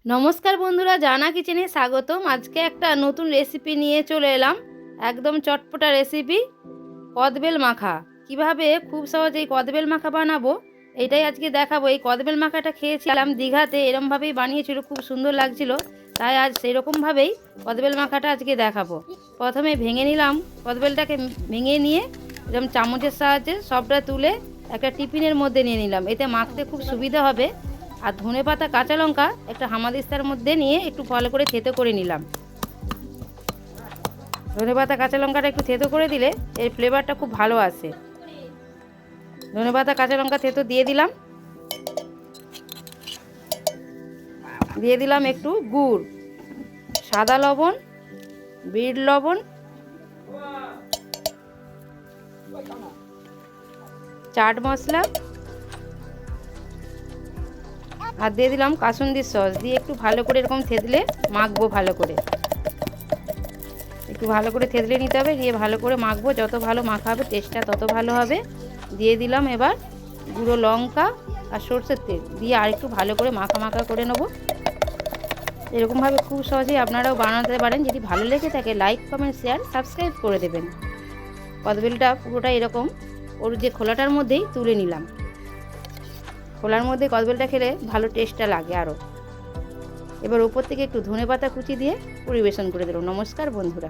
নমস্কার বন্ধুরা, জানা কিচেনে স্বাগতম। আজকে একটা নতুন রেসিপি নিয়ে চলে এলাম, একদম চটপটা রেসিপি, কদবেল মাখা। কিভাবে খুব সহজেই কদবেল মাখা বানাবো এটাই আজকে দেখাবো। এই কদবেল মাখাটা খেয়েছিলাম দীঘাতে, এরমভাবেই বানিয়েছিল, খুব সুন্দর লাগছিল। তাই আজ সেরকমভাবেই কদবেল মাখাটা আজকে দেখাবো। প্রথমে ভেঙে নিলাম কদবেলটাকে, ভেঙে নিয়ে এরকম চামচের সাহায্যে সবটা তুলে একটা টিফিনের মধ্যে নিয়ে নিলাম, এতে মাখতে খুব সুবিধা হবে। আর ধনেপাতা কাঁচা লঙ্কা একটা হামাদিস্তার মধ্যে নিয়ে একটু ভালো করে থেতো করে নিলাম। ধনেপাতা কাঁচা লঙ্কাটা একটু থেতো করে দিলে এর ফ্লেভারটা খুব ভালো আসে। ধনেপাতা কাঁচা লঙ্কা থেতো দিয়ে দিলাম। দিয়ে দিলাম একটু গুড়, সাদা লবণ, বিট লবণ, চাট মশলা, আর দিয়ে দিলাম কাসুন্দির সস। দিয়ে একটু ভালো করে এরকম থেতলে মাখবো। ভালো করে একটু ভালো করে থেতলে নিতে হবে, দিয়ে ভালো করে মাখবো। যত ভালো মাখা হবে টেস্টটা তত ভালো হবে। দিয়ে দিলাম এবার গুঁড়ো লঙ্কা আর সরষের তেল, দিয়ে আর একটু ভালো করে মাখা মাখা করে নেবো। এরকমভাবে খুব সহজেই আপনারাও বানাতে পারেন। যদি ভালো লেগে থাকে লাইক, কমেন্ট, শেয়ার, সাবস্ক্রাইব করে দেবেন। কদবেলটা পুরোটা এরকম ওর যে খোলাটার মধ্যেই তুলে নিলাম। খোলার মধ্যে কদবেলটা খেলে ভালো টেস্টটা লাগে আরও। এবার ওপর থেকে একটু ধনেপাতা কুচি দিয়ে পরিবেশন করে দিলাম। নমস্কার বন্ধুরা।